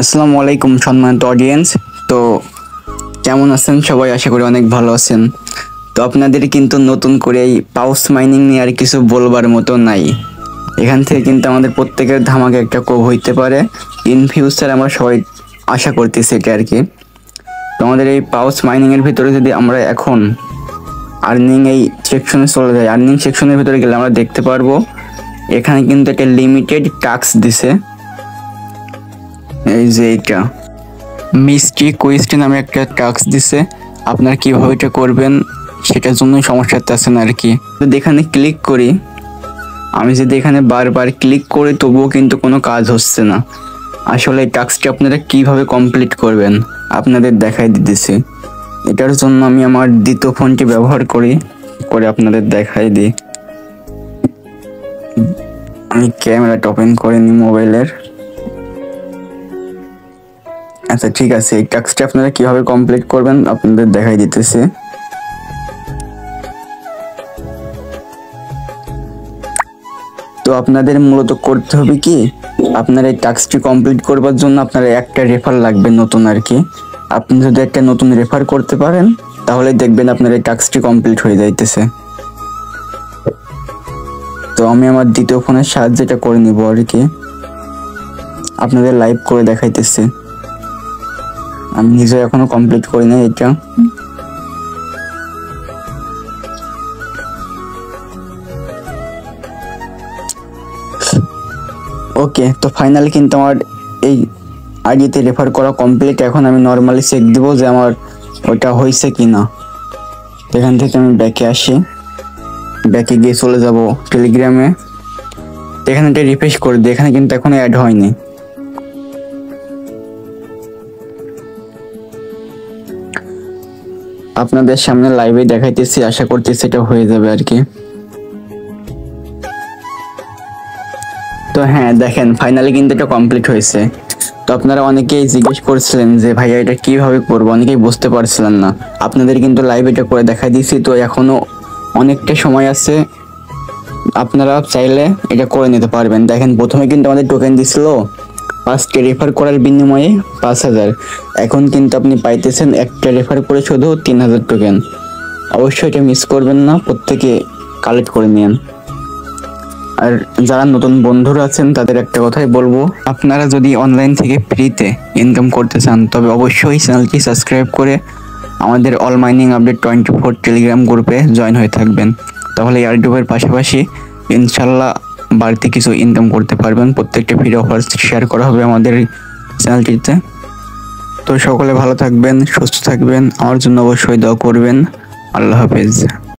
আসসালামু আলাইকুম সম্মানিত অডিয়েন্স। তো কেমন আছেন সবাই? আশা করি অনেক ভালো আছেন। তো আপনাদের কিন্তু নতুন করে এই পাউস মাইনিং নিয়ে আর কিছু বলবার মতো নাই। এখান থেকে কিন্তু আমাদের প্রত্যেকের ধামাকে একটা কোভ হইতে পারে ইন ফিউচার, আমরা সবাই আশা করতেছি এটা আর কি। তো আমাদের এই পাউস মাইনিং এর ভিতরে যদি আমরা এখন আর্নিং এই সেকশনে চলে যাই, আর্নিং সেকশনের ভিতরে গেলে আমরা দেখতে পারবো এখানে কিন্তু একটা লিমিটেড টাস্ক দিছে। এই যে এটা মিস্ট্রি কুইস্ট নামে একটা টাস্ক দিছে, আপনারা কিভাবে এটা করবেন সেটার জন্য সমস্যাতে আছেন আর কি। যদি এখানে ক্লিক করি, আমি যদি এখানে বারবার ক্লিক করি তবুও কিন্তু কোনো কাজ হচ্ছে না। আসলে এই টাস্কটি আপনারা কিভাবে কমপ্লিট করবেন আপনাদের দেখাই দিতেছি। এটার জন্য আমি আমার দ্বিতীয় ফোনটি ব্যবহার করি, করে আপনাদের দেখাই দিই। আমি ক্যামেরাটা ওপেন করে নিই মোবাইলের। আচ্ছা ঠিক আছে, এই টাস্কটি আপনারা কিভাবে কমপ্লিট করবেন আপনাদের দেখাই দিতেছে। তো আপনাদের মূলত করতে হবে কি, আপনার এই টাস্কটি কমপ্লিট করবার জন্য আপনার একটা রেফার লাগবে নতুন আর কি। আপনি যদি একটা নতুন রেফার করতে পারেন তাহলে দেখবেন আপনার এই টাস্কটি কমপ্লিট হয়ে যাইতেছে। তো আমি আমার দ্বিতীয় ফোনের সাহায্যে এটা করে নিব আর কি, আপনাদের লাইভ করে দেখাইতেছে। আমি নিজে এখনো কমপ্লিট করি না এটা। ওকে, তো ফাইনালি কিন্তু আমার এই আইডিতে রেফার করা কমপ্লিট। এখন আমি নর্মালি চেক দিব যে আমার ওটা হয়েছে কি না। এখান থেকে আমি ব্যাকে আসি, ব্যাকে গিয়ে চলে যাব টেলিগ্রামে। এখানে এটা রিফ্রেশ করে দিই, এখানে কিন্তু এখনো অ্যাড হয়নি। আপনাদের সামনে লাইভে দেখাইতেছি, আশা করতেছি এটা হয়ে যাবে আর কি। তো হ্যাঁ দেখেন ফাইনালি কিন্তু এটা কমপ্লিট হয়েছে। তো আপনারা অনেকেই জিজ্ঞেস করছিলেন যে ভাইয়া এটা কিভাবে করবো, অনেকেই বুঝতে পারছিলেন না। আপনাদের কিন্তু লাইভ এটা করে দেখাই দিয়েছি। তো এখনো অনেকটা সময় আছে, আপনারা চাইলে এটা করে নিতে পারবেন। দেখেন প্রথমে কিন্তু আমাদের টোকেন দিছিল 5টা রেফার করার বিনিময়ে 5000। এখন কিন্তু আপনি পাইতেছেন একটা রেফার করে শুধু 3000 টোকেন। অবশ্যই এটা মিস করবেন না, প্রত্যেকে কালেক্ট করে নিন। আর যারা নতুন বন্ধুরা আছেন তাদের একটা কথাই বলবো, আপনারা যদি অনলাইন থেকে ফ্রিতে ইনকাম করতে চান তবে অবশ্যই চ্যানেলটি সাবস্ক্রাইব করে আমাদের অল মাইনিং আপডেট 24 টেলিগ্রাম গ্রুপে জয়েন হয়ে থাকবেন। তাহলে ইউটিউবের পাশাপাশি ইনশাল্লাহ বাড়তি কিছু ইনকাম করতে পারবেন। প্রত্যেকটা ভিডিও অফার শেয়ার করা হবে আমাদের চ্যানেলটিতে। তো সকলে ভালো থাকবেন, সুস্থ থাকবেন, আমার জন্য অবশ্যই দোয়া করবেন। আল্লাহ হাফেজ।